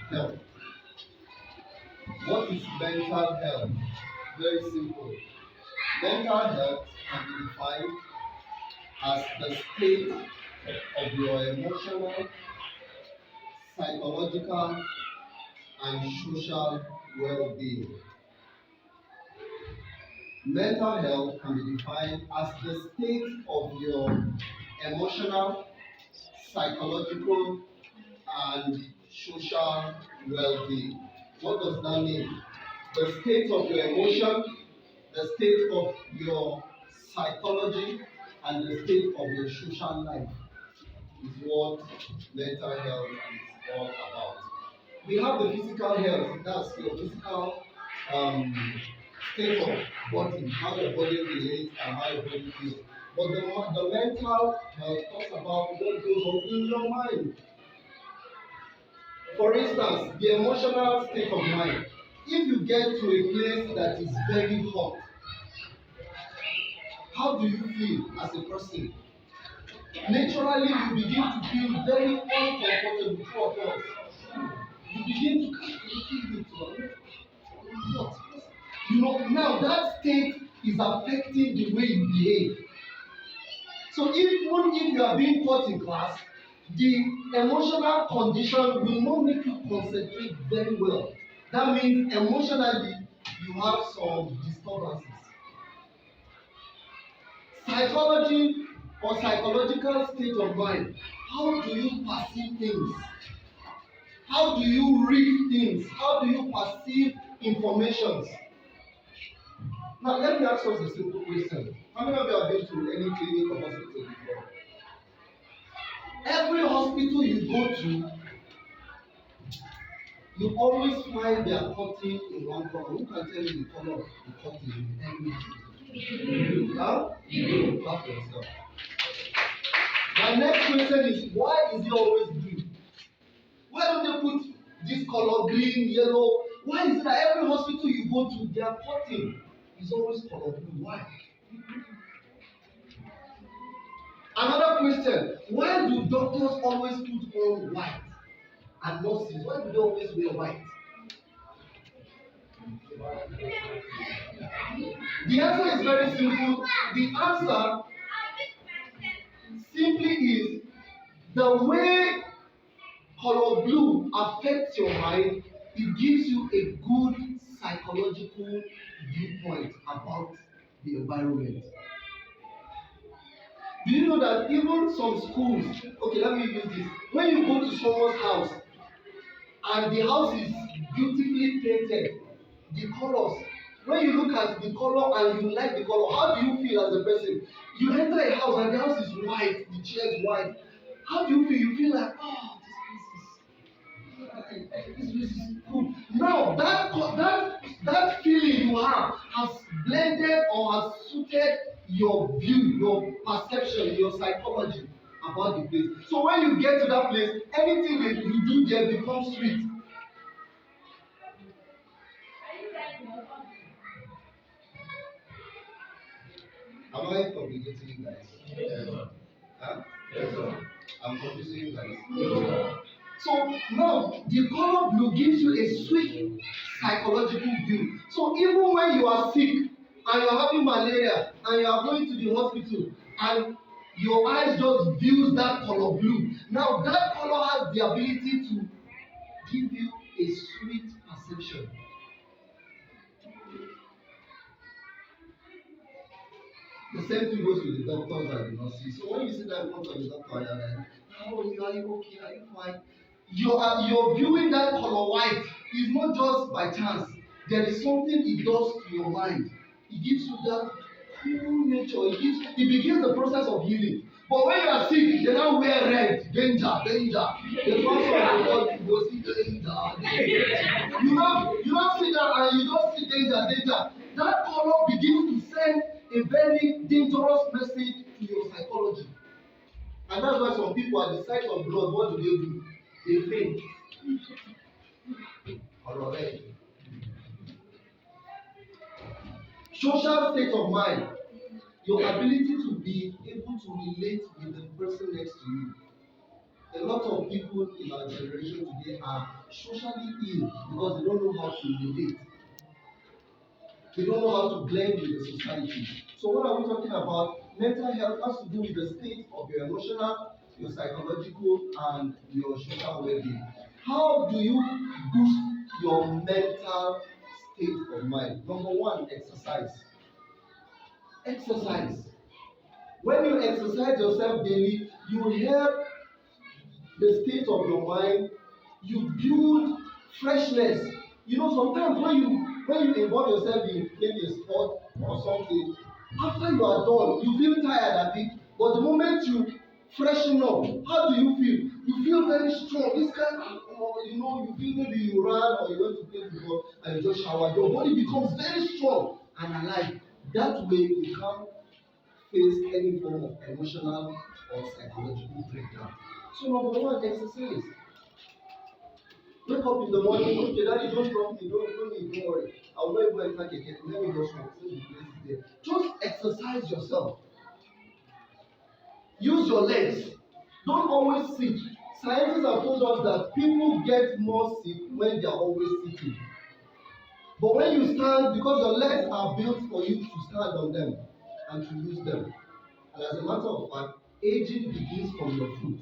health. What is mental health? Very simple. Mental health can be defined as the state of your emotional, psychological, and social well-being. Mental health can be defined as the state of your emotional, psychological, and social well-being. What does that mean? The state of your emotion, the state of your psychology, and the state of your social life is what mental health is all about. We have the physical health, that's your physical state of body, how your body relates and how your body feels. But the mental health talks about what goes on in your mind. For instance, the emotional state of mind. If you get to a place that is very hot, how do you feel as a person? Naturally, you begin to feel very uncomfortable throughout us. You begin to feel it. What? Now that state is affecting the way you behave. So even if you are being taught in class, the emotional condition will not make you concentrate very well. That means emotionally you have some disturbances. Psychology or psychological state of mind. How do you perceive things? How do you read things? How do you perceive information? Now let me ask us a simple question. How many of you have been to any clinic or hospital before? Every hospital you go to, you always find their curtain in one color. Who can tell me the color of the curtain in every hospital? Huh? You clap yourself. My next question is, why is it always blue? Why don't they put this color, green, yellow? Why is it that every hospital you go to, their curtain is always color blue? Why? Another question, why do doctors always put on white? And nurses, why do they always wear white? The answer is very simple. The answer simply is the way color blue affects your mind, it gives you a good psychological viewpoint about the environment. Do you know that even some schools, okay, let me use this. When you go to someone's house and the house is beautifully painted, the colors, when you look at the color and you like the color, how do you feel as a person? You enter a house and the house is white, the chair is white. How do you feel? You feel like, oh, this place is cool. Now that feeling you have has blended or has suited your view, your perception, your psychology about the place. So when you get to that place, anything that you do there becomes sweet. Am I complicating you guys? Yes. Huh? Yes, sir. I'm confusing you guys. Yes. So now the color blue gives you a sweet psychological view. So even when you are sick and you are having malaria and you are going to the hospital and your eyes just views that color blue, now that color has the ability to give you a sweet perception. The same thing goes with the doctors and the nurses. So when you sit down in front of the doctor and you're like, how are you? Are you okay? Are you fine? You're viewing that color white is not just by chance. There is something it does to your mind. It gives you that cool nature. It begins the process of healing. But when you are sick, they now wear red. Danger, danger. The pastor of the body goes danger. You don't sit down and you don't see danger, danger. That color begins to send a very dangerous message to your psychology. And that's why some people at the sight of blood, what do? They faint. Alright. Social state of mind. Your ability to be able to relate with the person next to you. A lot of people in our generation today are socially ill because they don't know how to relate. They don't know how to blend with the society. So what are we talking about? Mental health has to do with the state of your emotional, your psychological, and your social well-being. How do you boost your mental state of mind? Number one, exercise. Exercise. When you exercise yourself daily, you help the state of your mind, you build freshness. You know, sometimes when you involve yourself in maybe a sport or something, after you are done, you feel tired a bit, but the moment you freshen up, how do you feel? You feel very strong. This kind of, you feel maybe you ran or you went to play football and you just showered. Your body becomes very strong and alive. That way you can't face any form of emotional or psychological breakdown. So number one, exercise. Wake up in the morning, okay, daddy, don't drop me, don't worry. I'll not even enter again. Let me just walk since the place is there. Just exercise yourself. Use your legs. Don't always sit. Scientists have told us that people get more sick when they are always sitting. But when you stand, because your legs are built for you to stand on them and to use them. And as a matter of fact, aging begins from your foot.